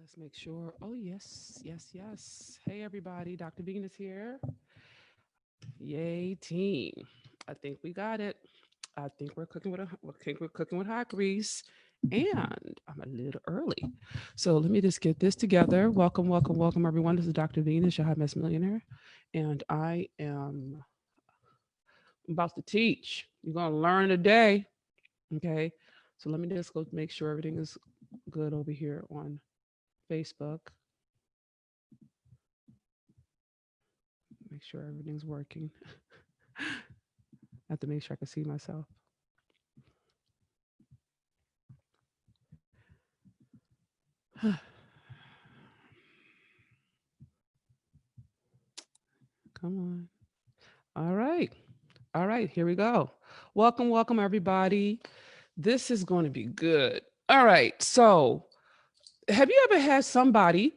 Let's make sure. Oh, yes, yes, yes. Hey, everybody. Dr. Venus here. Yay, team. I think we got it. I think we're cooking with hot grease. And I'm a little early. So let me just get this together. Welcome, welcome, welcome, everyone. This is Dr. Venus, your hot mess millionaire. And I am about to teach. You're going to learn today. Okay. So let me just go make sure everything is good over here on Facebook. Make sure everything's working. I have to make sure I can see myself. Come on. All right. All right. Here we go. Welcome, welcome, everybody. This is going to be good. All right. So, have you ever had somebody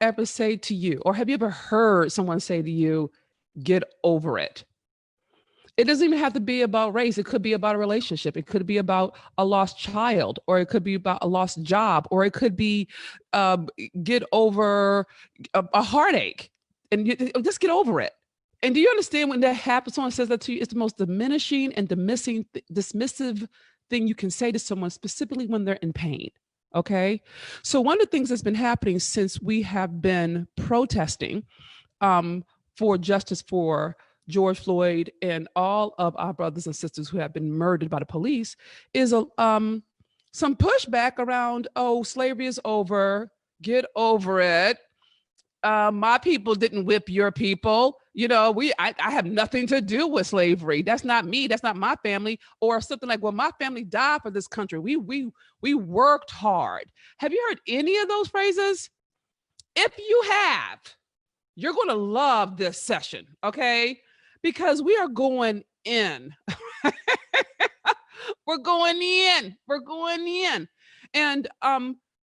ever say to you, or have you ever heard someone say to you, get over it? It doesn't even have to be about race. It could be about a relationship. It could be about a lost child, or it could be about a lost job, or it could be um, get over a heartache and just get over it. And do you understand when that happens? Someone says that to you, it's the most diminishing and dismissive thing you can say to someone, specifically when they're in pain. Okay. So, one of the things that's been happening since we have been protesting um, for justice for George Floyd and all of our brothers and sisters who have been murdered by the police is some pushback around, oh, slavery is over, get over it. My people didn't whip your people. You know, I have nothing to do with slavery. That's not me. That's not my family. Or something like, well, my family died for this country. We worked hard. Have you heard any of those phrases? If you have, you're going to love this session, okay? Because we are going in. We're going in. We're going in. And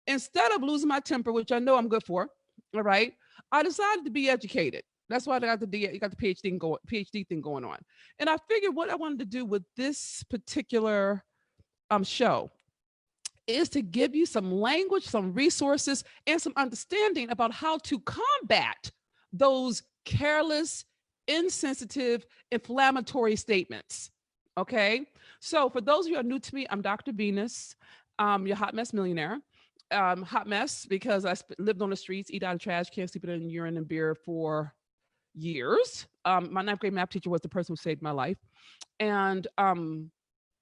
instead of losing my temper, which I know I'm good for, all right, I decided to be educated. That's why I got the PhD thing going on. And I figured what I wanted to do with this particular show is to give you some language, some resources, and some understanding about how to combat those careless, insensitive, inflammatory statements. Okay. So, for those of you who are new to me, I'm Dr. Venus, your hot mess millionaire. Hot mess because I lived on the streets, eat out of trash, can't sleep in urine and beer for years. My ninth grade math teacher was the person who saved my life. And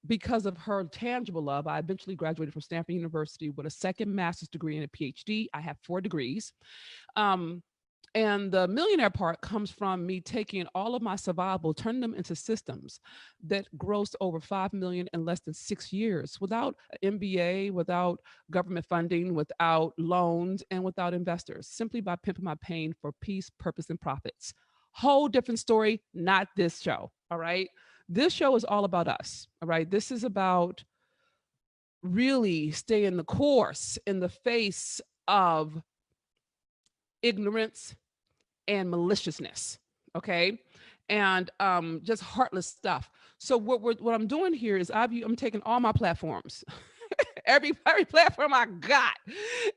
because of her tangible love, I eventually graduated from Stanford University with a second master's degree and a PhD. I have 4 degrees. Um, and the millionaire part comes from me taking all of my survival, turning them into systems that grossed over 5 million in less than 6 years without an MBA, without government funding, without loans, and without investors, simply by pimping my pain for peace, purpose, and profits. Whole different story, not this show. All right. This show is all about us. All right. This is about really staying the course in the face of ignorance and maliciousness. Okay. And just heartless stuff. So what I'm doing here is I'm taking all my platforms, every platform I got,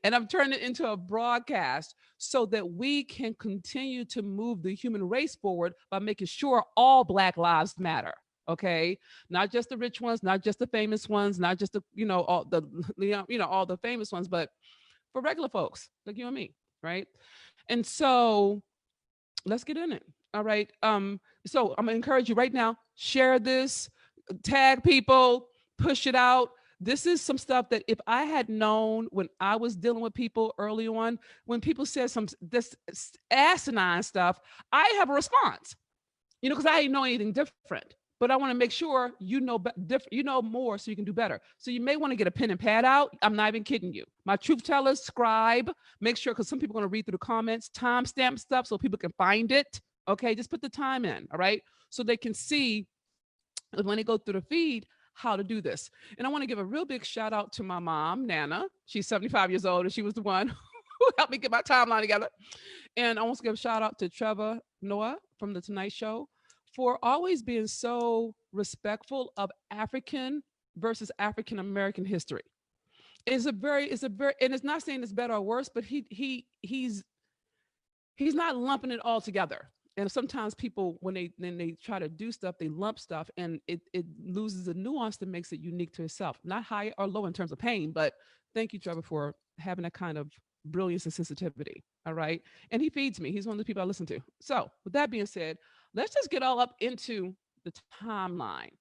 and I'm turning it into a broadcast so that we can continue to move the human race forward by making sure all Black lives matter. Okay, not just the rich ones, not just the famous ones, not just the all the all the famous ones, but for regular folks like you and me, right? And so let's get in it. All right. So I'm gonna encourage you right now, share this, tag people, push it out. This is some stuff that if I had known when I was dealing with people early on, when people said some this asinine stuff, I have a response, because I didn't know anything different. But I want to make sure you know more so you can do better. So you may want to get a pen and pad out. I'm not even kidding you. My truth tellers, scribe, make sure, because some people are going to read through the comments, timestamp stuff so people can find it. Okay, just put the time in, all right? So they can see when they go through the feed how to do this. And I want to give a real big shout out to my mom, Nana. She's 75 years old, and she was the one who helped me get my timeline together. And I want to give a shout out to Trevor Noah from The Tonight Show for always being so respectful of African versus African American history. and it's not saying it's better or worse, but he's not lumping it all together. And sometimes people, when they try to do stuff, they lump stuff, and it loses the nuance that makes it unique to itself. Not high or low in terms of pain, but thank you, Trevor, for having that kind of brilliance and sensitivity. All right. And he feeds me. He's one of the people I listen to. So with that being said, let's just get all up into the timeline.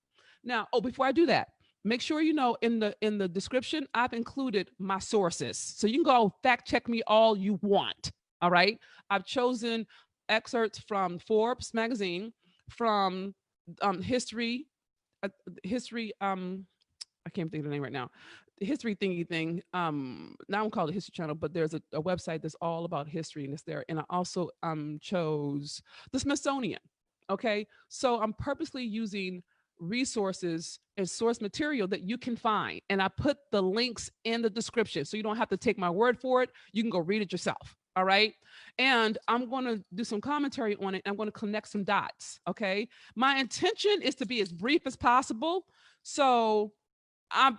Now, before I do that, make sure you know in the description, I've included my sources. So you can go fact check me all you want. All right. I've chosen excerpts from Forbes magazine, from history, I can't think of the name right now. The history thingy thing. Now I'm called a History Channel, but there's a website that's all about history, and it's there. And I also chose the Smithsonian. Okay, so I'm purposely using resources and source material that you can find, and I put the links in the description, so you don't have to take my word for it. You can go read it yourself. All right. And I'm going to do some commentary on it. I'm going to connect some dots. Okay. My intention is to be as brief as possible. So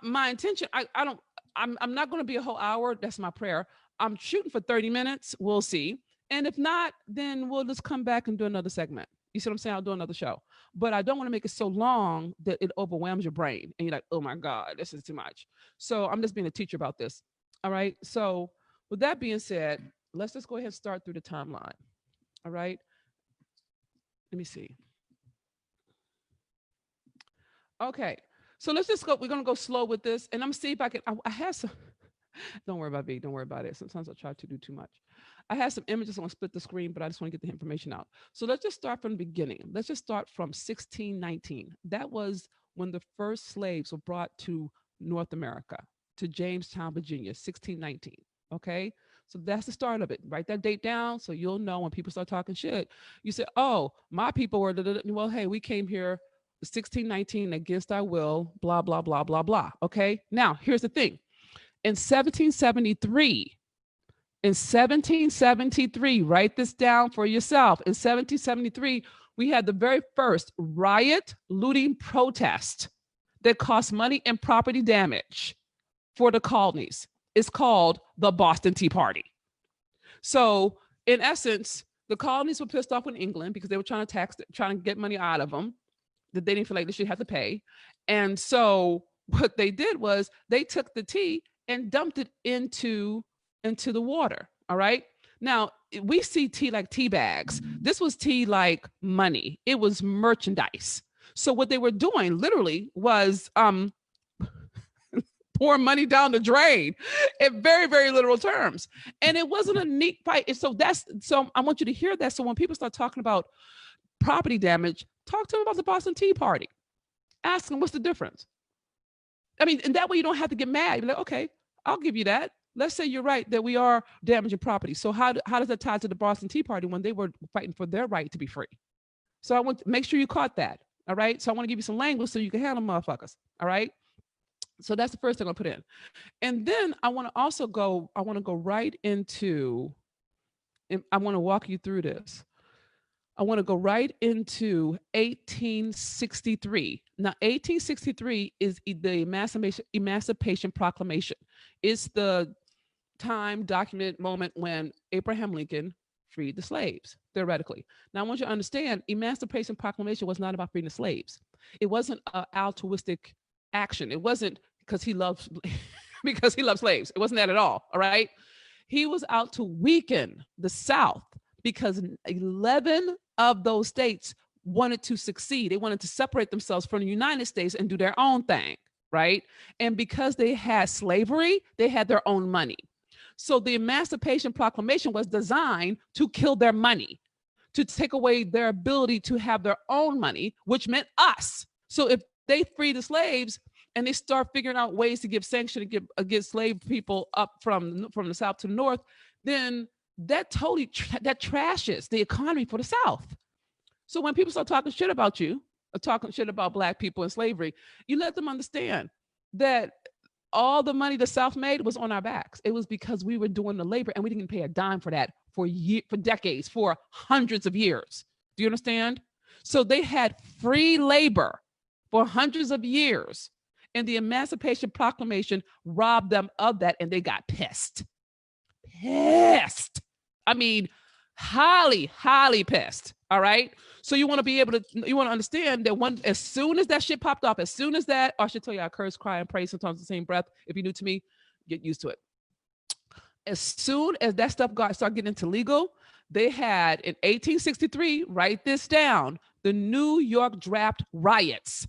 my intention, I'm not going to be a whole hour. That's my prayer. I'm shooting for 30 minutes. We'll see. And if not, then we'll just come back and do another segment. You see what I'm saying? I'll do another show, but I don't want to make it so long that it overwhelms your brain and you're like, oh my God, this is too much. So I'm just being a teacher about this. All right. So with that being said, let's just go ahead and start through the timeline. All right. Let me see. Okay. So let's just go. We're going to go slow with this. And I'm going to see if I can. I have some. Don't worry about me. Don't worry about it. Sometimes I try to do too much. I have some images. I'm going to split the screen, but I just want to get the information out. So let's just start from the beginning. Let's just start from 1619. That was when the first slaves were brought to North America, to Jamestown, Virginia, 1619. Okay. So that's the start of it. Write that date down so you'll know when people start talking shit. You say, oh, my people were, well, hey, we came here 1619 against our will, blah, blah, blah, blah, blah. Okay. Now, here's the thing. In 1773, write this down for yourself. In 1773, we had the very first riot, looting, protest that cost money and property damage for the colonies. It's called the Boston Tea Party. So in essence, the colonies were pissed off with England because they were trying to get money out of them that they didn't feel like they should have to pay. And so what they did was they took the tea and dumped it into the water. All right. Now we see tea like tea bags. This was tea like money. It was merchandise. So what they were doing literally was pour money down the drain in very, very literal terms. And it wasn't a neat fight. So I want you to hear that. So when people start talking about property damage, talk to them about the Boston Tea Party. Ask them what's the difference. I mean, and that way you don't have to get mad. You're like, okay, I'll give you that. Let's say you're right that we are damaging property. So how does that tie to the Boston Tea Party when they were fighting for their right to be free? So I want to make sure you caught that. All right. So I want to give you some language so you can handle motherfuckers. All right. So that's the first thing I'll put in. And then I want to go right into, and I want to walk you through this. I want to go right into 1863. Now, 1863 is the Emancipation Proclamation. It's the time, documented moment when Abraham Lincoln freed the slaves, theoretically. Now, I want you to understand, Emancipation Proclamation was not about freeing the slaves. It wasn't an altruistic action. It wasn't because he loved slaves. It wasn't that at all. All right. He was out to weaken the South because 11 of those states wanted to succeed. They wanted to separate themselves from the United States and do their own thing. Right. And because they had slavery, they had their own money. So the Emancipation Proclamation was designed to kill their money, to take away their ability to have their own money, which meant us. So if they free the slaves and they start figuring out ways to give sanction against slave people up from the South to the North, then that totally that trashes the economy for the South. So when people start talking shit about you, or talking shit about Black people and slavery, you let them understand that all the money the South made was on our backs. It was because we were doing the labor and we didn't pay a dime for that for decades, for hundreds of years. Do you understand? So they had free labor for hundreds of years. And the Emancipation Proclamation robbed them of that, and they got pissed. Pissed. I mean, highly, highly pissed. All right. So you want to be able to, you want to understand that as soon as that shit popped off, as soon as that, I should tell you, I curse, cry, and pray sometimes in the same breath. If you're new to me, get used to it. As soon as that stuff started getting into legal, they had in 1863, write this down, the New York draft riots.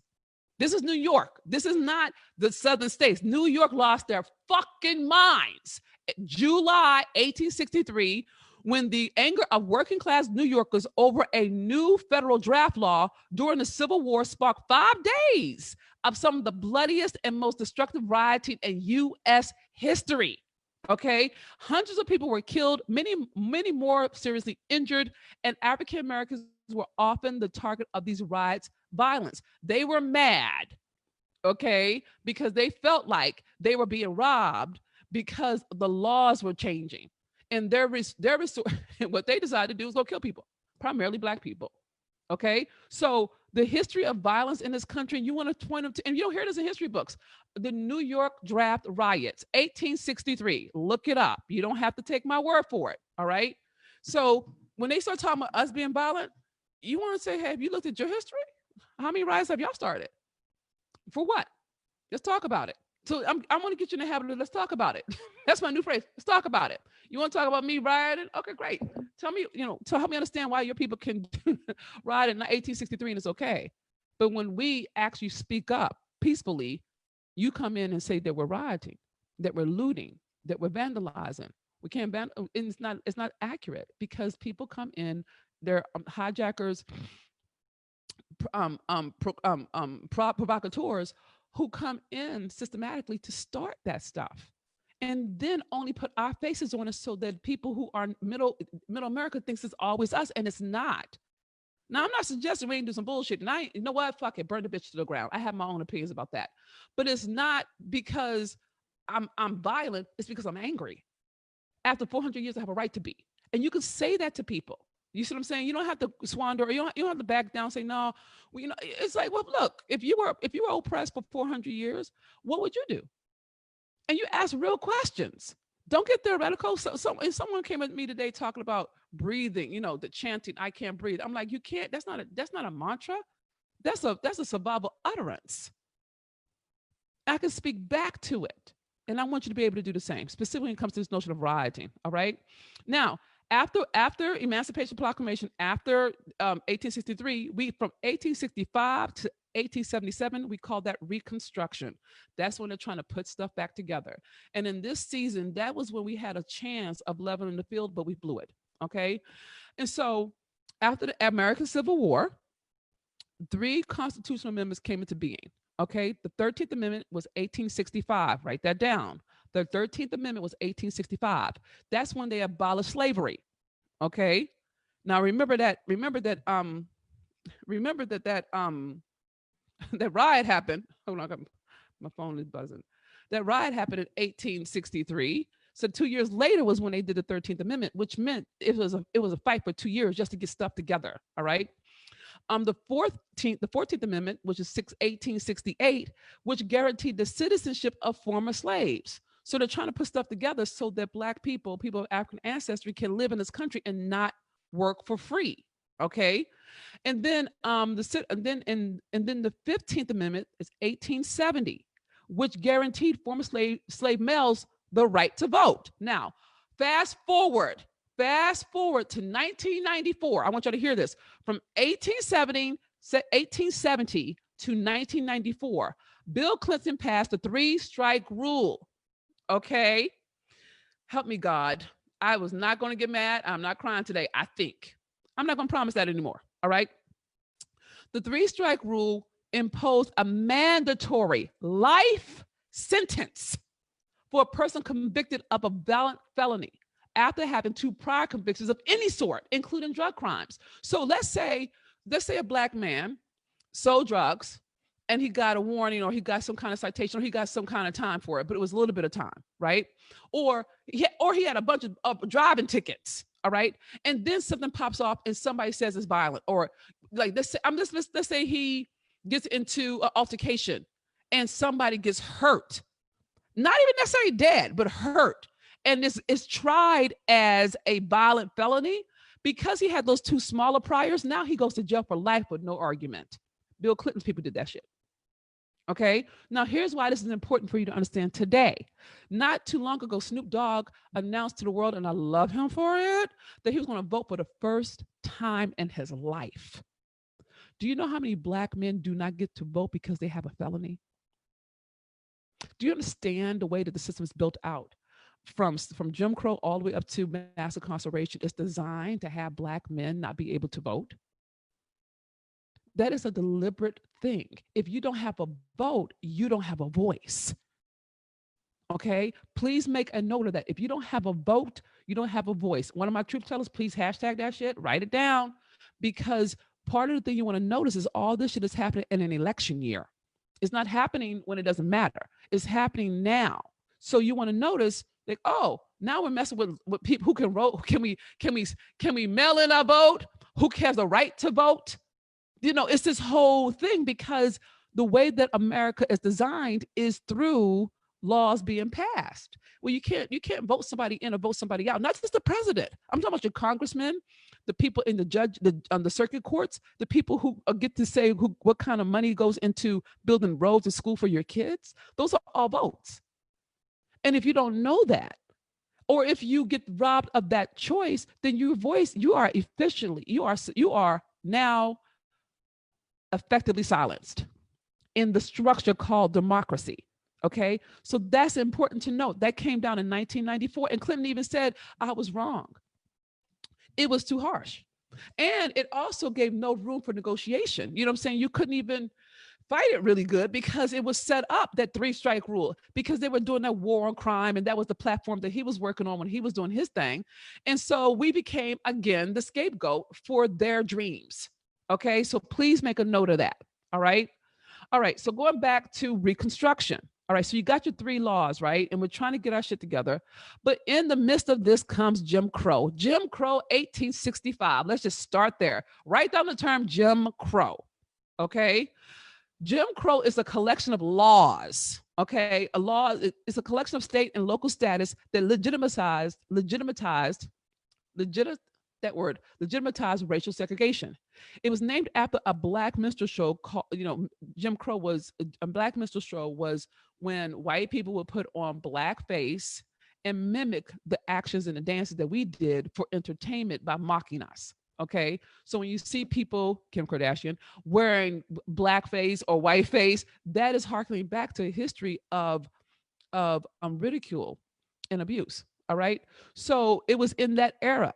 This is New York. This is not the southern states. New York lost their fucking minds. July 1863, when the anger of working class New Yorkers over a new federal draft law during the Civil War sparked 5 days of some of the bloodiest and most destructive rioting in U.S. history. Okay, hundreds of people were killed, many more seriously injured, and African Americans were often the target of these riots' violence. They were mad, okay, because they felt like they were being robbed because the laws were changing, and what they decided to do was go kill people, primarily Black people. Okay, so the history of violence in this country, you want to point them to, and you don't hear this in history books, the New York draft riots, 1863. Look it up. You don't have to take my word for it. All right. So when they start talking about us being violent, you want to say, hey, have you looked at your history? How many riots have y'all started? For what? Let's talk about it. So I want to get you in the habit of let's talk about it. That's my new phrase. Let's talk about it. You want to talk about me rioting? Okay, great. Tell me, to help me understand why your people can riot in 1863 and it's okay. But when we actually speak up peacefully, you come in and say that we're rioting, that we're looting, that we're vandalizing. We can't it's not accurate because people come in, they're hijackers, provocateurs who come in systematically to start that stuff, and then only put our faces on it so that people who are middle America thinks it's always us, and it's not. Now, I'm not suggesting we ain't do some bullshit, and you know what? Fuck it, burn the bitch to the ground. I have my own opinions about that, but it's not because I'm violent. It's because I'm angry. After 400 years, I have a right to be, and you can say that to people. You see what I'm saying? You don't have to squander, or you don't have to back down and say, no, well, it's like, well, look, if you were oppressed for 400 years, what would you do? And you ask real questions. Don't get theoretical. Someone came at me today talking about breathing, the chanting, I can't breathe. I'm like, you can't, that's not a mantra. That's a survival utterance. I can speak back to it. And I want you to be able to do the same, specifically when it comes to this notion of rioting. All right. Now, after Emancipation Proclamation, after 1863, from 1865 to 1877, we call that Reconstruction. That's when they're trying to put stuff back together. And in this season, that was when we had a chance of leveling the field, but we blew it. Okay. And so after the American Civil War, 3 constitutional amendments came into being. Okay. The 13th Amendment was 1865. Write that down. The 13th Amendment was 1865. That's when they abolished slavery. Okay. Now remember that that riot happened. Hold on, my phone is buzzing. That riot happened in 1863. So 2 years later was when they did the 13th Amendment, which meant it was a fight for 2 years just to get stuff together. All right. The 14th Amendment, which is 1868, which guaranteed the citizenship of former slaves. So they're trying to put stuff together so that Black people of African ancestry, can live in this country and not work for free. Okay. And then the 15th Amendment is 1870, which guaranteed former slave males the right to vote. Now, fast forward to 1994. I want you to hear this. From 1870 to 1994, Bill Clinton passed the 3-strike rule. Okay. Help me, God. I was not going to get mad. I'm not crying today, I think. I'm not going to promise that anymore. All right. The 3-strike rule imposed a mandatory life sentence for a person convicted of a violent felony after having 2 prior convictions of any sort, including drug crimes. So let's say a Black man sold drugs and he got a warning, or he got some kind of citation, or he got some kind of time for it, but it was a little bit of time, right? Or he had a bunch of driving tickets, all right? And then something pops off and somebody says it's violent, or like let's say he gets into an altercation and somebody gets hurt, not even necessarily dead, but hurt, and this is tried as a violent felony, because he had those two smaller priors, now he goes to jail for life with no argument. Bill Clinton's people did that shit. Okay. Now, here's why this is important for you to understand today. Not too long ago, Snoop Dogg announced to the world, and I love him for it, that he was going to vote for the first time in his life. Do you know how many Black men do not get to vote because they have a felony? Do you understand the way that the system is built out? From Jim Crow all the way up to mass incarceration, it's designed to have Black men not be able to vote. That is a deliberate thing. If you don't have a vote, you don't have a voice. Okay, please make a note of that. If you don't have a vote, you don't have a voice. One of my truth tellers, please hashtag that shit, write it down, because part of the thing you want to notice is all this shit is happening in an election year. It's not happening when it doesn't matter. It's happening now. So you want to notice, like, oh, now we're messing with people who can vote. Can we mail in our vote? Who has the right to vote? You know, it's this whole thing, because the way that America is designed is through laws being passed. Well, you can't vote somebody in or vote somebody out. Not just the president. I'm talking about your congressmen, the people in the circuit courts, the people who get to say what kind of money goes into building roads and school for your kids. Those are all votes. And if you don't know that, or if you get robbed of that choice, then you are now effectively silenced in the structure called democracy. Okay, so that's important to note. That came down in 1994, and Clinton even said, I was wrong. It was too harsh. And it also gave no room for negotiation. You know what I'm saying? You couldn't even fight it really good, because it was set up, that 3-strike rule, because they were doing that war on crime, and that was the platform that he was working on when he was doing his thing. And so we became, again, the scapegoat for their dreams. Okay, so please make a note of that. All right. All right. So going back to Reconstruction. All right. So you got your 3 laws, right? And we're trying to get our shit together. But in the midst of this comes Jim Crow. Jim Crow, 1865. Let's just start there. Write down the term Jim Crow. Okay. Jim Crow is a collection of laws. Okay. A law is a collection of state and local status that legitimatized racial segregation. It was named after a Black minstrel show called, Jim Crow was a Black minstrel show was when white people would put on blackface and mimic the actions and the dances that we did for entertainment by mocking us. Okay. So when you see people, Kim Kardashian, wearing blackface or whiteface, that is harkening back to a history of ridicule and abuse. All right. So it was in that era.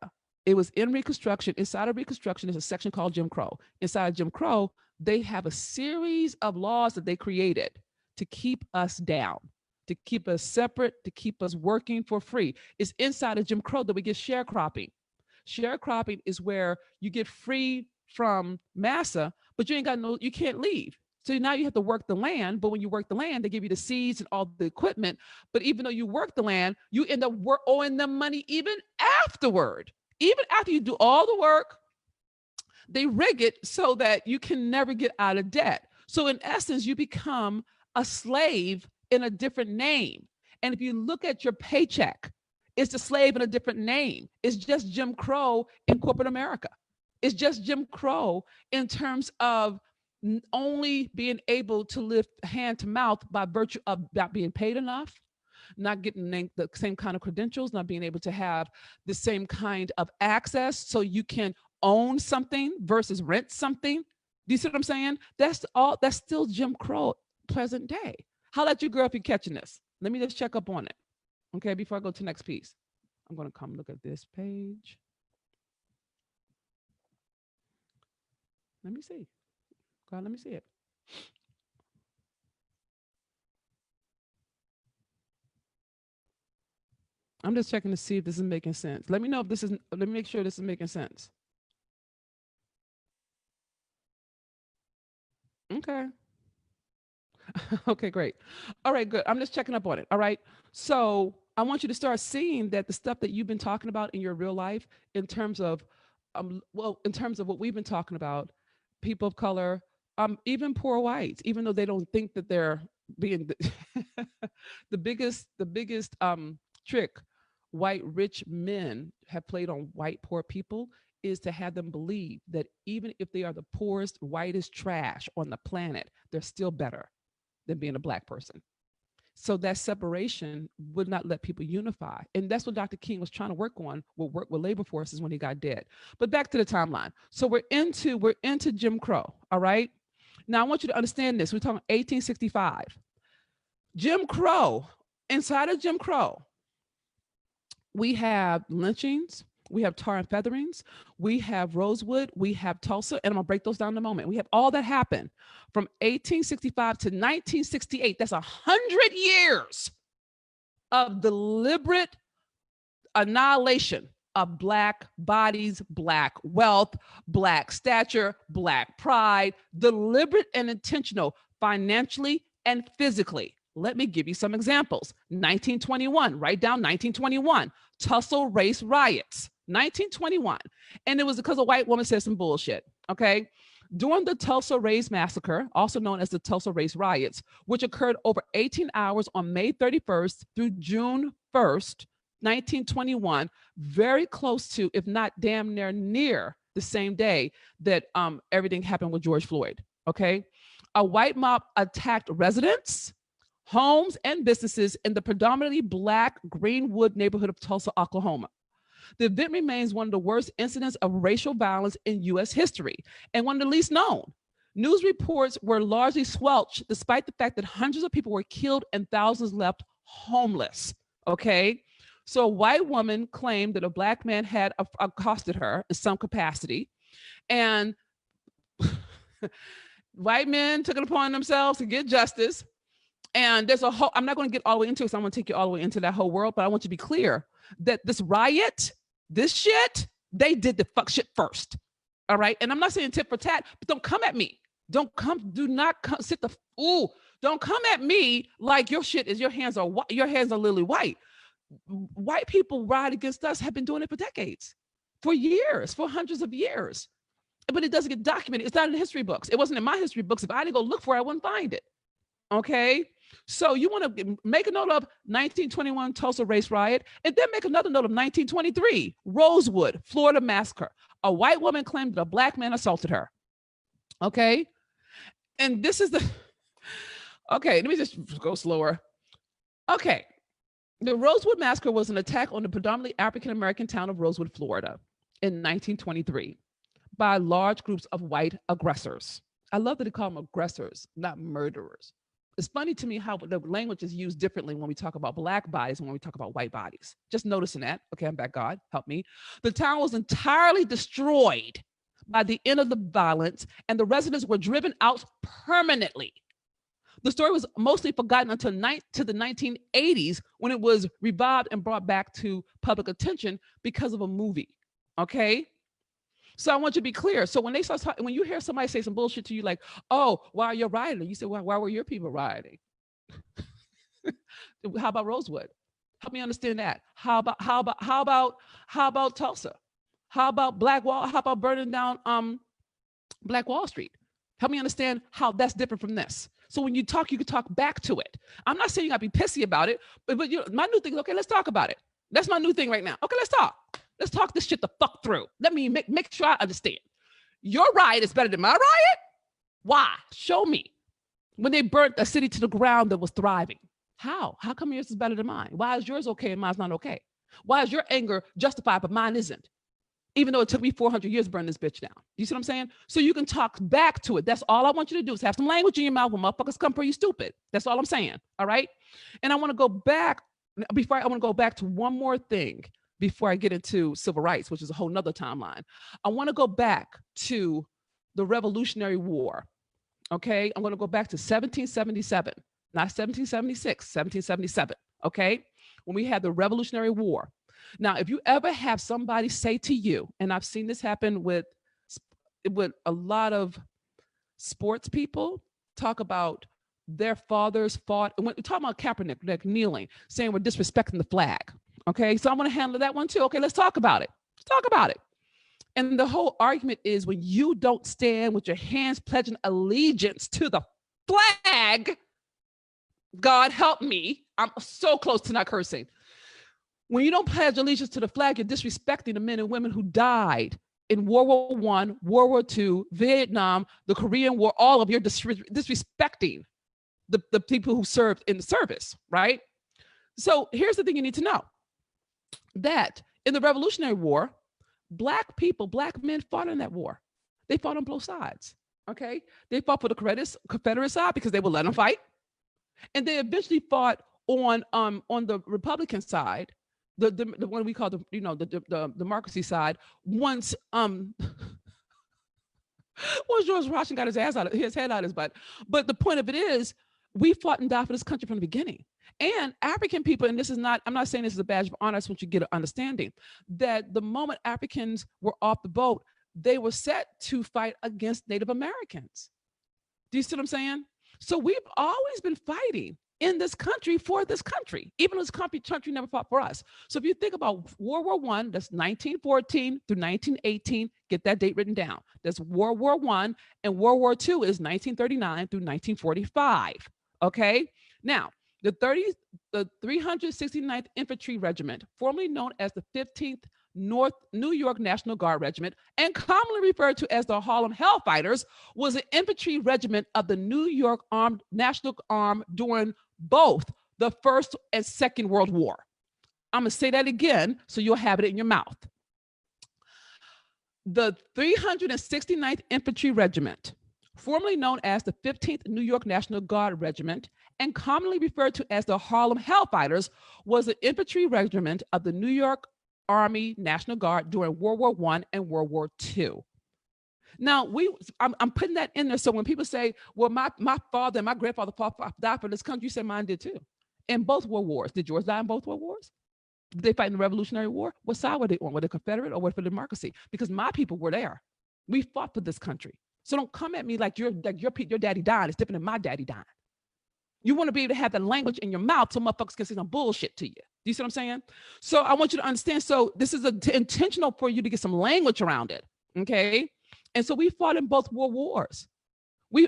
It was in Reconstruction. Inside of Reconstruction, there's a section called Jim Crow. Inside of Jim Crow, they have a series of laws that they created to keep us down, to keep us separate, to keep us working for free. It's inside of Jim Crow that we get sharecropping. Sharecropping is where you get free from massa, but you can't leave. So now you have to work the land, but when you work the land, they give you the seeds and all the equipment. But even though you work the land, you end up owing them money even afterward. Even after you do all the work, they rig it so that you can never get out of debt. So in essence, you become a slave in a different name. And if you look at your paycheck, it's a slave in a different name. It's just Jim Crow in corporate America. It's just Jim Crow in terms of only being able to live hand to mouth by virtue of not being paid enough, not getting the same kind of credentials, not being able to have the same kind of access so you can own something versus rent something. Do you see what I'm saying? That's still Jim Crow present day. How about you, girl, if you're catching this? Let me just check up on it. Okay, before I go to the next piece. I'm going to come look at this page. Let me see. God, let me see it. I'm just checking to see if this is making sense. Let me know if let me make sure this is making sense. Okay. Okay, great. All right, good. I'm just checking up on it. All right. So I want you to start seeing that the stuff that you've been talking about in your real life, in terms of, in terms of what we've been talking about, people of color, even poor whites, even though they don't think that they're being the biggest trick white rich men have played on white poor people is to have them believe that even if they are the poorest, whitest trash on the planet, they're still better than being a black person. So that separation would not let people unify. And that's what Dr. King was trying to work on, with work with labor forces when he got dead. But back to the timeline. So we're into Jim Crow. All right. Now I want you to understand this. We're talking 1865. Jim Crow, inside of Jim Crow, we have lynchings, we have tar and featherings, we have Rosewood, we have Tulsa, and I'm gonna break those down in a moment. We have all that happened from 1865 to 1968. That's 100 years of deliberate annihilation of black bodies, black wealth, black stature, black pride, deliberate and intentional, financially and physically. Let me give you some examples. 1921, write down 1921, Tulsa race riots, 1921. And it was because a white woman said some bullshit, okay? During the Tulsa Race Massacre, also known as the Tulsa Race Riots, which occurred over 18 hours on May 31st through June 1st, 1921, very close to, if not damn near the same day that everything happened with George Floyd, okay? A white mob attacked residents, homes, and businesses in the predominantly black Greenwood neighborhood of Tulsa, Oklahoma. The event remains one of the worst incidents of racial violence in U.S. history and one of the least known. News reports were largely squelched despite the fact that hundreds of people were killed and thousands left homeless, okay? So a white woman claimed that a black man had accosted her in some capacity, and white men took it upon themselves to get justice. And there's a whole, I'm not going to get all the way into it, so I'm going to take you all the way into that whole world, but I want you to be clear that this riot, this shit, they did the fuck shit first. All right. And I'm not saying tit for tat, but don't come at me. Do not come, don't come at me like your shit is, your hands are lily white. White people riot against us have been doing it for decades, for years, for hundreds of years. But it doesn't get documented. It's not in the history books. It wasn't in my history books. If I didn't go look for it, I wouldn't find it. Okay. So you want to make a note of 1921 Tulsa race riot, and then make another note of 1923 Rosewood, Florida massacre. A white woman claimed that a black man assaulted her. Okay. And this is the, okay, let me just go slower. Okay. The Rosewood Massacre was an attack on the predominantly African-American town of Rosewood, Florida in 1923 by large groups of white aggressors. I love that they call them aggressors, not murderers. It's funny to me how the language is used differently when we talk about black bodies and when we talk about white bodies. Just noticing that. Okay, I'm back. God, help me. The town was entirely destroyed by the end of the violence, and the residents were driven out permanently. The story was mostly forgotten until the 1980s, when it was revived and brought back to public attention because of a movie. Okay. So I want you to be clear. So when they start talking, when you hear somebody say some bullshit to you, like, "Oh, why are you rioting?" You say, "Well, why were your people rioting?" How about Rosewood? Help me understand that. How about Tulsa? How about Black Wall? How about burning down Black Wall Street? Help me understand how that's different from this. So when you talk, you can talk back to it. I'm not saying you gotta be pissy about it, but my new thing is, okay, let's talk about it. That's my new thing right now. Okay, let's talk. Let's talk this shit the fuck through. Let me make sure I understand. Your riot is better than my riot? Why? Show me. When they burnt a city to the ground that was thriving. How? How come yours is better than mine? Why is yours okay and mine's not okay? Why is your anger justified but mine isn't? Even though it took me 400 years to burn this bitch down. You see what I'm saying? So you can talk back to it. That's all I want you to do, is have some language in your mouth when motherfuckers come for you stupid. That's all I'm saying. All right? And I want to go back, I want to go back to one more thing before I get into civil rights, which is a whole nother timeline. I want to go back to the Revolutionary War. Okay? I'm going to go back to 1777, not 1776, 1777. Okay? When we had the Revolutionary War. Now, if you ever have somebody say to you, and I've seen this happen with a lot of sports people, talk about their fathers fought, when we talk about Kaepernick, like kneeling, saying we're disrespecting the flag. Okay, so I'm going to handle that one too. Okay, let's talk about it. Let's talk about it. And the whole argument is, when you don't stand with your hands pledging allegiance to the flag, God help me. I'm so close to not cursing. When you don't pledge allegiance to the flag, you're disrespecting the men and women who died in World War I, World War II, Vietnam, the Korean War, all of you're disrespecting the people who served in the service, right? So here's the thing you need to know, that in the Revolutionary War, Black people, Black men fought in that war. They fought on both sides, okay? They fought for the Confederate side because they would let them fight. And they eventually fought on the Republican side, the one we call the democracy side, once George Washington got his head out of his butt. But the point of it is, we fought and died for this country from the beginning. And African people, and this is not, I'm not saying this is a badge of honor, I just want you to get an understanding that the moment Africans were off the boat, they were set to fight against Native Americans. Do you see what I'm saying? So we've always been fighting in this country for this country, even though this country never fought for us. So if you think about World War I, that's 1914 through 1918, get that date written down. That's World War I, and World War II is 1939 through 1945. Okay? Now, the 369th Infantry Regiment, formerly known as the 15th North New York National Guard Regiment, and commonly referred to as the Harlem Hellfighters, was an infantry regiment of the New York National Army during both the First and Second World War. I'm going to say that again so you'll have it in your mouth. The 369th Infantry Regiment, formerly known as the 15th New York National Guard Regiment, and commonly referred to as the Harlem Hellfighters, was an infantry regiment of the New York Army National Guard during World War I and World War II. Now, I'm putting that in there so when people say, well, my father and my grandfather died for this country, you say mine did too. In both world wars. Did yours die in both world wars? Did they fight in the Revolutionary War? What side were they on? Were they Confederate or were they for democracy? Because my people were there. We fought for this country. So don't come at me like your daddy died. It's different than my daddy died. You want to be able to have that language in your mouth so motherfuckers can say some bullshit to you. Do you see what I'm saying? So I want you to understand. So this is intentional for you to get some language around it. Okay. And so we fought in both world wars.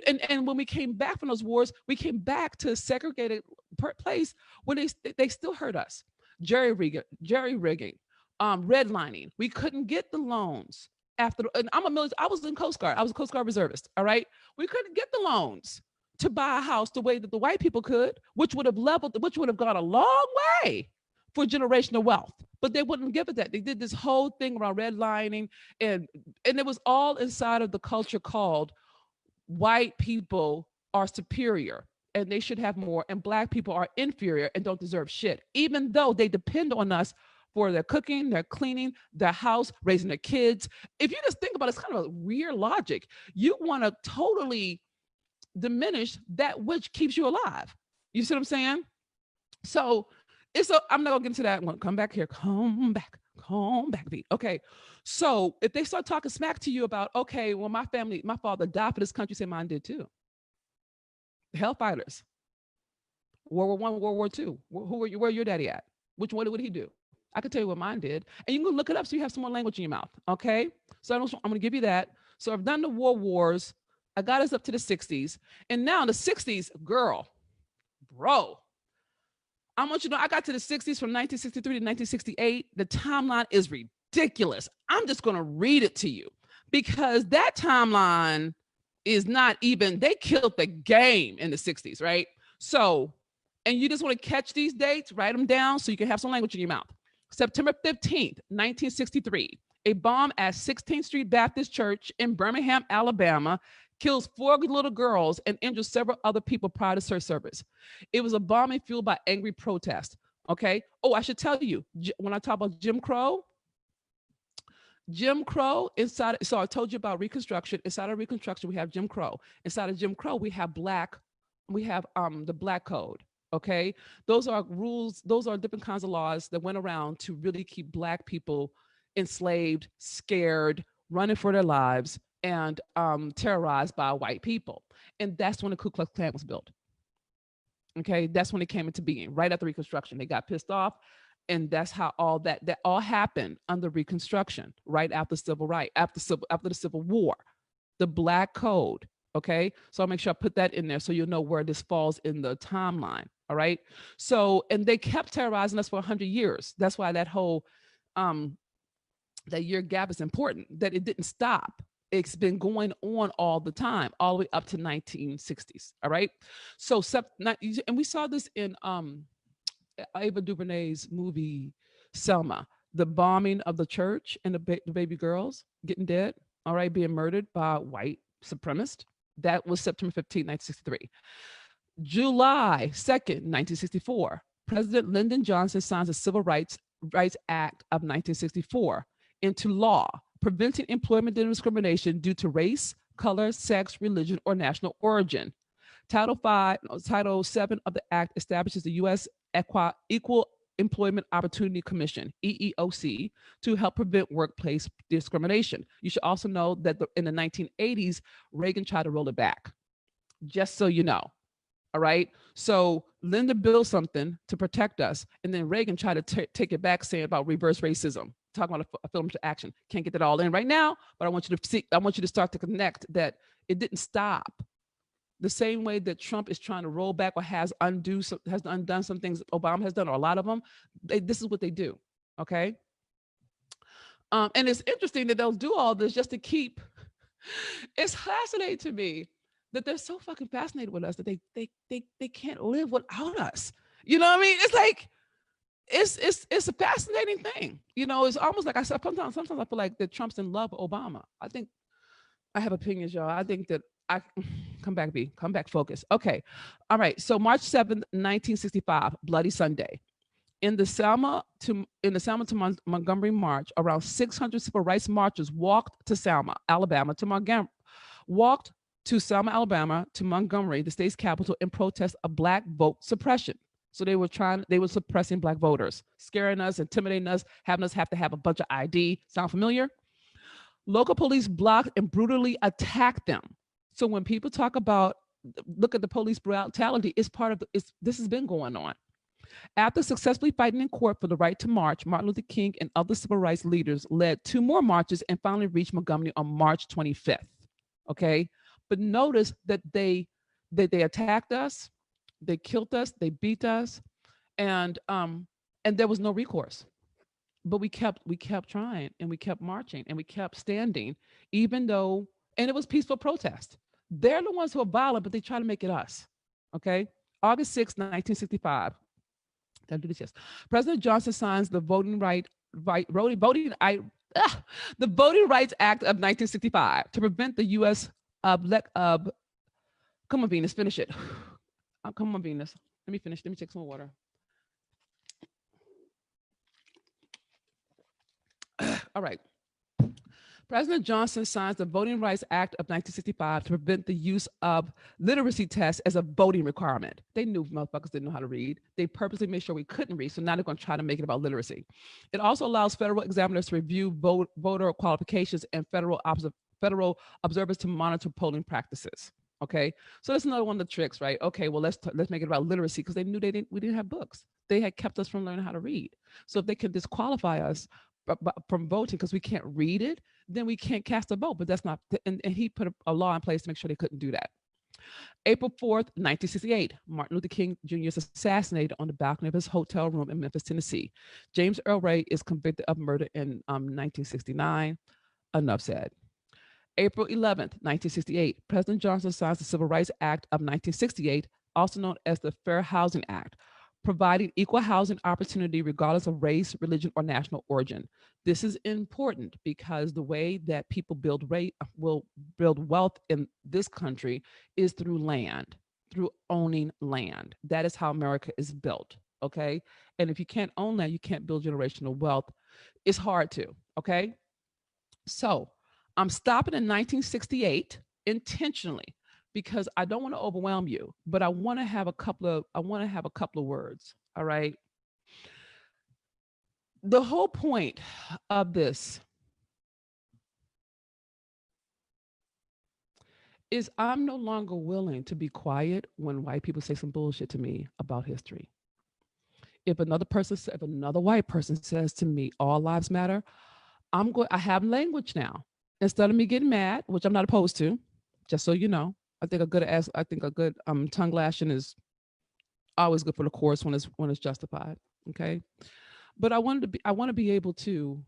And when we came back from those wars, we came back to a segregated place where they still hurt us. Jerry rigging, redlining. We couldn't get the loans after. And I was in Coast Guard. I was a Coast Guard reservist. All right. We couldn't get the loans to buy a house the way that the white people could, which would have gone a long way for generational wealth. But they wouldn't give it that. They did this whole thing around redlining, and it was all inside of the culture called white people are superior and they should have more, and Black people are inferior and don't deserve shit, even though they depend on us for their cooking, their cleaning, their house, raising their kids. If you just think about it, it's kind of a weird logic. You want to totally diminish that which keeps you alive. You see what I'm saying? So I'm not gonna get into that. I'm gonna come back here. Come back, Pete. Okay. So if they start talking smack to you about, okay, well, my father died for this country, say mine did too. The Hellfighters, World War I, World War II. Where your daddy at? Which one did he do? I can tell you what mine did. And you can look it up so you have some more language in your mouth. Okay. So I'm gonna give you that. So I've done the world wars. I got us up to the 60s. And now in the 60s, bro, I want you to know, I got to the 60s from 1963 to 1968. The timeline is ridiculous. I'm just going to read it to you because that timeline is not even, they killed the game in the 60s, right? So, and you just want to catch these dates, write them down so you can have some language in your mouth. September 15th, 1963, a bomb at 16th Street Baptist Church in Birmingham, Alabama, kills 4 little girls and injures several other people prior to church service. It was a bombing fueled by angry protest. Okay. Oh, I should tell you, when I talk about Jim Crow inside. So I told you about Reconstruction. Inside of Reconstruction, we have Jim Crow. Inside of Jim Crow, we have the Black Code. Okay. Those are rules. Those are different kinds of laws that went around to really keep Black people enslaved, scared, running for their lives, and terrorized by white people. And that's when the Ku Klux Klan was built. Okay, that's when it came into being, right after Reconstruction. They got pissed off, and that's how all that all happened under Reconstruction, right after civil rights, after the Civil War, the Black Code. Okay, so I'll make sure I put that in there so you'll know where this falls in the timeline. All right. So, and they kept terrorizing us for 100 years. That's why that whole um, that year gap is important, that it didn't stop. It's been going on all the time, all the way up to 1960s. All right. So, and we saw this in Ava DuVernay's movie Selma, the bombing of the church and the baby girls getting dead, all right, being murdered by white supremacists. That was September 15th, 1963. July 2nd, 1964, President Lyndon Johnson signs the Rights Act of 1964 into law, preventing employment discrimination due to race, color, sex, religion, or national origin. Title 7 of the Act establishes the U.S. Equal Employment Opportunity Commission, EEOC, to help prevent workplace discrimination. You should also know that in the 1980s, Reagan tried to roll it back, just so you know. All right. So Linda built something to protect us, and then Reagan tried to take it back, saying about reverse racism, talking about a film to action. Can't get that all in right now, but I want you to start to connect that it didn't stop. The same way that Trump is trying to roll back or has undone some things Obama has done, or a lot of them, this is what they do. Okay. And it's interesting that they'll do all this just to keep. It's fascinating to me that they're so fucking fascinated with us that they can't live without us. You know what I mean? It's like it's a fascinating thing. You know, it's almost like I said, sometimes I feel like that Trump's in love with Obama. I think I have opinions, y'all. I think that come back, focus. Okay. All right. So March 7th, 1965, Bloody Sunday. In the Selma to Montgomery March, around 600 civil rights marchers walked to Selma, Alabama, to Montgomery, to Montgomery, the state's capital, in protest of Black vote suppression. So they were suppressing Black voters, scaring us, intimidating us, having us have to have a bunch of ID. Sound familiar? Local police blocked and brutally attacked them. So when people talk about, look at the police brutality, this has been going on. After successfully fighting in court for the right to march, Martin Luther King and other civil rights leaders led 2 more marches and finally reached Montgomery on March 25th. Okay, but notice that they attacked us, they killed us, they beat us, and there was no recourse. But we kept trying, and we kept marching, and we kept standing, even though, and it was peaceful protest. They're the ones who are violent, but they try to make it us. Okay, August 6th, 1965. Gotta do this, yes. President Johnson signs the Voting Rights Act of 1965 to prevent the U.S. Come on, Venus, finish it. Come on, Venus. Let me finish. Let me take some water. All right. President Johnson signs the Voting Rights Act of 1965 to prevent the use of literacy tests as a voting requirement. They knew motherfuckers didn't know how to read. They purposely made sure we couldn't read, so now they're going to try to make it about literacy. It also allows federal examiners to review voter qualifications and federal observers to monitor polling practices. Okay, so that's another one of the tricks, right? Okay, well let's make it about literacy, because they knew we didn't have books. They had kept us from learning how to read. So if they can disqualify us from voting because we can't read it, then we can't cast a vote. But that's not, and he put a law in place to make sure they couldn't do that. April 4th, 1968, Martin Luther King Jr. is assassinated on the balcony of his hotel room in Memphis, Tennessee. James Earl Ray is convicted of murder in 1969. Enough said. April 11th, 1968, President Johnson signs the Civil Rights Act of 1968, also known as the Fair Housing Act, providing equal housing opportunity regardless of race, religion, or national origin. This is important because the way that people will build wealth in this country is through land, through owning land. That is how America is built, okay? And if you can't own land, you can't build generational wealth. It's hard to, okay? So I'm stopping in 1968 intentionally because I don't want to overwhelm you, but I want to have a couple of words. All right. The whole point of this is I'm no longer willing to be quiet when white people say some bullshit to me about history. If another white person says to me, all lives matter, I have language now. Instead of me getting mad, which I'm not opposed to, just so you know, I think a good tongue lashing is Always good for the course when it's justified. Okay. But I want to be able to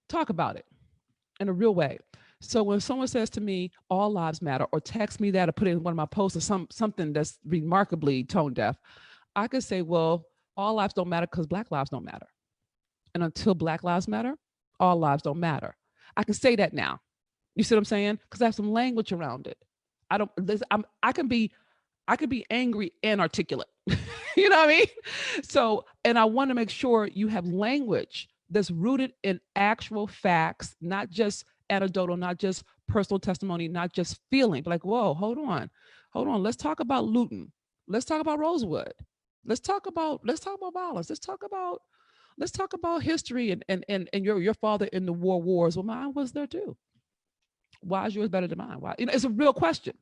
talk about it in a real way. So when someone says to me, all lives matter, or text me that or put it in one of my posts or something that's remarkably tone deaf, I could say, well, all lives don't matter because Black lives don't matter. And until Black lives matter, all lives don't matter. I can say that now. You see what I'm saying? Because I have some language around it. I don't. I can be angry and articulate. You know what I mean? So, and I want to make sure you have language that's rooted in actual facts, not just anecdotal, not just personal testimony, not just feeling. But like, whoa, hold on. Let's talk about Luton. Let's talk about Rosewood. Let's talk about violence. Let's talk about history and your father in the wars. Well, mine was there too. Why is yours better than mine? Why? It's a real question.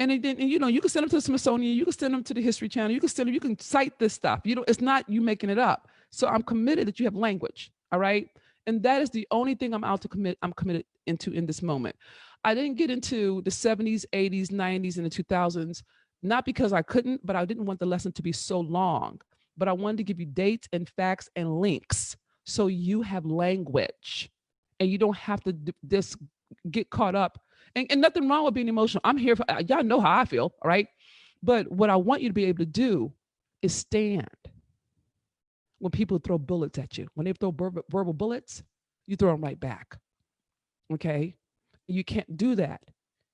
And then, you can send them to the Smithsonian, you can send them to the History Channel, you can cite this stuff. It's not you making it up. So I'm committed that you have language. All right. And that is the only thing I'm committed into in this moment. I didn't get into the 70s, 80s, 90s, and the 2000s, not because I couldn't, but I didn't want the lesson to be so long. But I wanted to give you dates and facts and links so you have language and you don't have to just get caught up. And nothing wrong with being emotional. I'm here for, y'all know how I feel, all right? But what I want you to be able to do is stand when people throw bullets at you. When they throw verbal bullets, you throw them right back, okay? You can't do that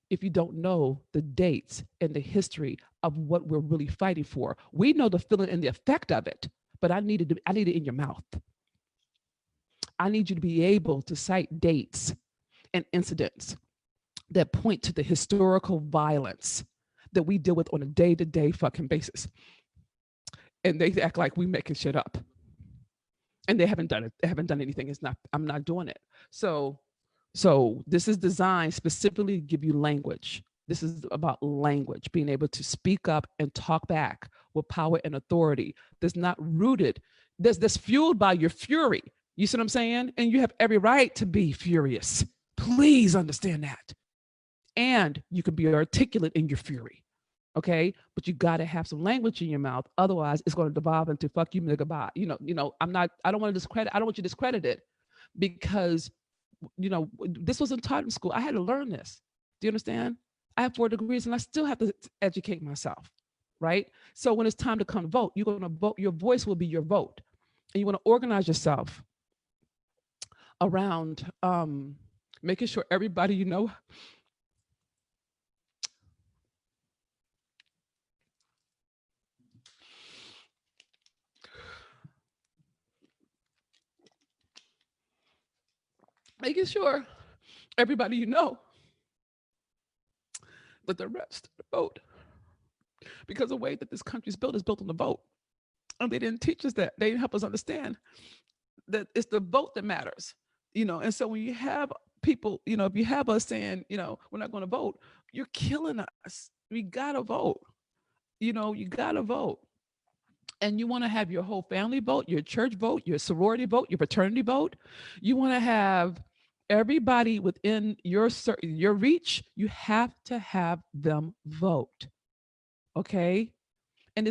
if you don't know the dates and the history of what we're really fighting for. We know the feeling and the effect of it, but I need it in your mouth. I need you to be able to cite dates and incidents that point to the historical violence that we deal with on a day-to-day fucking basis. And they act like we making shit up. And they haven't done it. They haven't done anything. I'm not doing it. So this is designed specifically to give you language. This is about language, being able to speak up and talk back with power and authority that's not rooted, that's fueled by your fury. You see what I'm saying? And you have every right to be furious. Please understand that. And you can be articulate in your fury, okay? But you got to have some language in your mouth. Otherwise, it's going to devolve into fuck you, nigga, bye. I don't want you to discredit it because, this wasn't taught in school. I had to learn this. Do you understand? I have 4 degrees and I still have to educate myself, right? So when it's time to come vote, you're going to vote. Your voice will be your vote. And you want to organize yourself around making sure everybody making sure everybody that the rest vote. Because the way that this country is built on the vote. And they didn't teach us that. They didn't help us understand that it's the vote that matters. And so when you have people, if you have us saying, we're not going to vote, you're killing us. We gotta vote. You gotta vote. And you want to have your whole family vote, your church vote, your sorority vote, your fraternity vote. You want to have everybody within your reach. You have to have them vote. Okay. And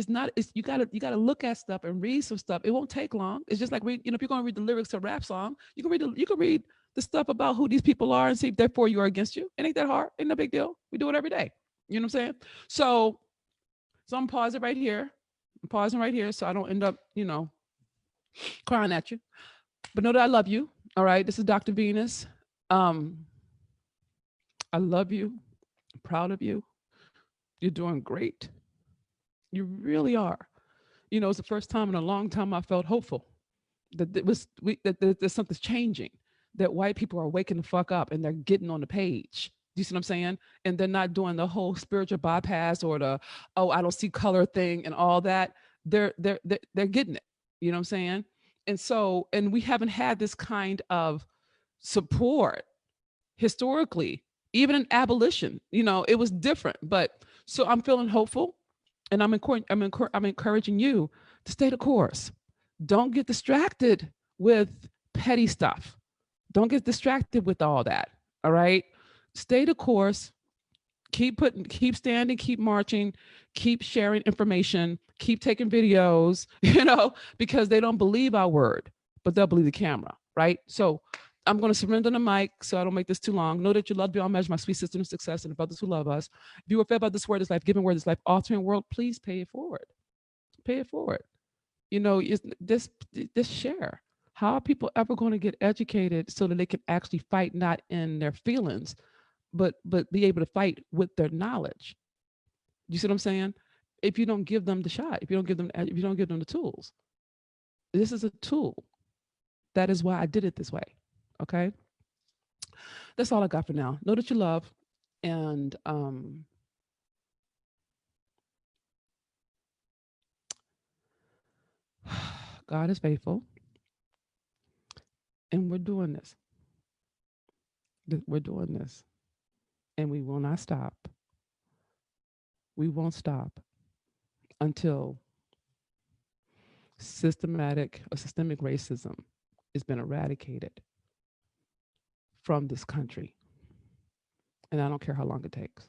you gotta look at stuff and read some stuff. It won't take long. It's just like if you're gonna read the lyrics to a rap song, you can read the stuff about who these people are and see if they're for you or against you. It ain't that hard. Ain't no big deal. We do it every day. You know what I'm saying? So I'm pausing right here. So I don't end up, crying at you. But know that I love you. All right. This is Dr. Venus. I love you. I'm proud of you. You're doing great. You really are. It's the first time in a long time I felt hopeful that there's something's changing, that white people are waking the fuck up and they're getting on the page. Do you see what I'm saying? And they're not doing the whole spiritual bypass or the, I don't see color thing and all that. They're getting it. You know what I'm saying? And we haven't had this kind of support historically, even in abolition. It was different. But so I'm feeling hopeful. And I'm encouraging you to stay the course. Don't get distracted with petty stuff. Don't get distracted with all that. All right. Stay the course. keep standing, keep marching, keep sharing information, keep taking videos, because they don't believe our word, but they'll believe the camera, right? So I'm going to surrender the mic so I don't make this too long. Know that you love beyond measure, my sweet sister of success, and the brothers who love us. If you were fed by this word, this life, giving word, this life, altering world, please pay it forward. Pay it forward. This share. How are people ever going to get educated so that they can actually fight not in their feelings, but be able to fight with their knowledge? You see what I'm saying? If you don't give them the shot, if you don't give them the tools, this is a tool. That is why I did it this way. Okay. That's all I got for now. Know that you love, and God is faithful, and we're doing this. We're doing this, and we will not stop. We won't stop until systemic racism has been eradicated from this country. And I don't care how long it takes,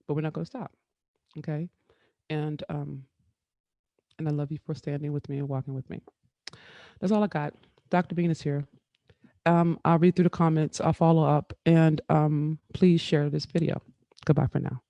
but we're not going to stop. Okay. And I love you for standing with me and walking with me. That's all I got. Dr. Bean is here. I'll read through the comments. I'll follow up, and please share this video. Goodbye for now.